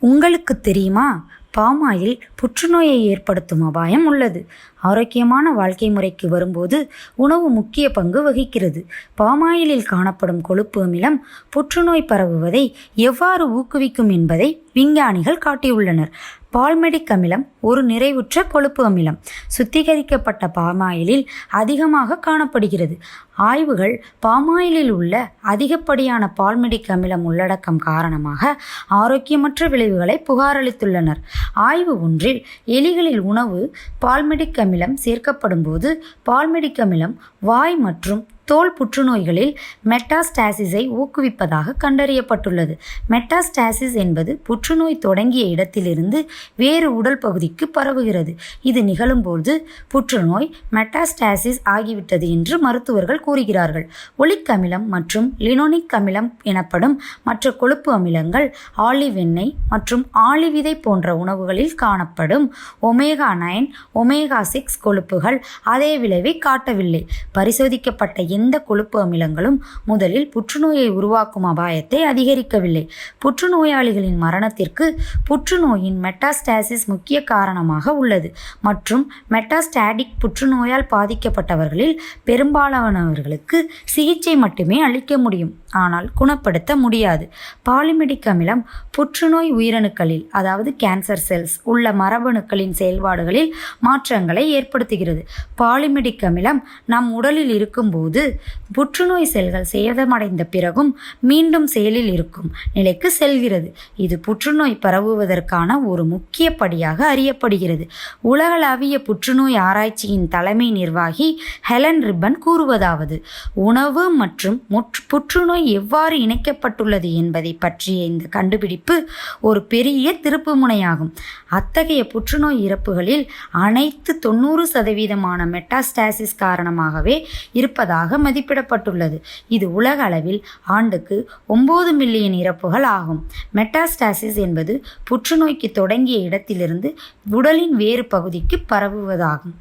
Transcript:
உங்களுக்கு தெரியுமா, பாமாயில் புற்றுநோயை ஏற்படுத்தும் அபாயம் உள்ளது. ஆரோக்கியமான வாழ்க்கை முறைக்கு வரும்போது உணவு முக்கிய பங்கு வகிக்கிறது. பாமாயிலில் காணப்படும் கொழுப்பு அமிலம் புற்றுநோய் பரவுவதை எவ்வாறு ஊக்குவிக்கும் என்பதை விஞ்ஞானிகள் காட்டியுள்ளனர். பால்மெடிக் அமிலம் ஒரு நிறைவுற்ற கொழுப்பு அமிலம். சுத்திகரிக்கப்பட்ட பாமாயிலில் அதிகமாக காணப்படுகிறது. ஆய்வுகள் பாமாயிலில் உள்ள அதிகப்படியான பால்மெடிக் அமிலம் உள்ளடக்கம் காரணமாக ஆரோக்கியமற்ற விளைவுகளை புகாரளித்துள்ளனர். ஆய்வு ஒன்றில் எலிகளில் உணவு பால்மெடிக் அமிலம் சேர்க்கப்படும் போது பால்மெடிக் அமிலம் வாய் மற்றும் தோல் புற்றுநோய்களில் மெட்டாஸ்டாசிஸை ஊக்குவிப்பதாக கண்டறியப்பட்டுள்ளது. மெட்டாஸ்டாசிஸ் என்பது புற்றுநோய் தொடங்கிய இடத்திலிருந்து வேறு உடல் பகுதிக்கு பரவுகிறது. இது நிகழும்போது புற்றுநோய் மெட்டாஸ்டாசிஸ் ஆகிவிட்டது என்று மருத்துவர்கள் கூறுகிறார்கள். ஒலிக் அமிலம் மற்றும் லினோனிக் அமிலம் எனப்படும் மற்ற கொழுப்பு அமிலங்கள் ஆலிவ் எண்ணெய் மற்றும் ஆலிவ் விதை போன்ற உணவுகளில் காணப்படும் ஒமேகா 9, ஒமேகா 6 கொழுப்புகள் அதே விளைவை காட்டவில்லை. பரிசோதிக்கப்பட்ட எந்த கொழுப்பு அமிலங்களும் முதலில் புற்றுநோயை உருவாக்கும் அபாயத்தை அதிகரிக்கவில்லை. புற்றுநோயாளிகளின் மரணத்திற்கு புற்றுநோயின் மெட்டாஸ்டாசிஸ் முக்கிய காரணமாக உள்ளது மற்றும் மெட்டாஸ்டாட்டிக் புற்றுநோயால் பாதிக்கப்பட்டவர்களில் பெரும்பாலானவர்களுக்கு சிகிச்சை மட்டுமே அளிக்க முடியும், ஆனால் குணப்படுத்த முடியாது. பாலிமெடிக் அமிலம் புற்றுநோய் உயிரணுக்களில், அதாவது கேன்சர் செல்ஸ் உள்ள மரபணுக்களின் செயல்பாடுகளில் மாற்றங்களை ஏற்படுத்துகிறது. பாலிமெடிக் அமிலம் நம் உடலில் இருக்கும்போது புற்றுநோய் செல்கள் சேதமடைந்த பிறகும் மீண்டும் செயலில் இருக்கும் நிலைக்கு செல்கிறது. இது புற்றுநோய் பரவுவதற்கான ஒரு முக்கிய படியாக அறியப்படுகிறது. உலகளாவிய புற்றுநோய் ஆராய்ச்சியின் தலைமை நிர்வாகி ஹெலன் ரிப்பன் கூறுவதாவது: உணவு மற்றும் புற்றுநோய் எவ்வாறு இணைக்கப்பட்டுள்ளது என்பதை பற்றிய இந்த கண்டுபிடிப்பு ஒரு பெரிய திருப்புமுனையாகும். அத்தகைய புற்றுநோய் இறப்புகளில் அனைத்து 90% மெட்டாஸ்டாசிஸ் காரணமாகவே இருப்பதாக மதிப்பிடப்பட்டுள்ளது. இது உலக அளவில் ஆண்டுக்கு 9 மில்லியன் இறப்புகள் ஆகும். மெட்டாஸ்டாசிஸ் என்பது புற்றுநோய்க்கு தொடங்கிய இடத்திலிருந்து உடலின் வேறு பகுதிக்கு பரவுவதாகும்.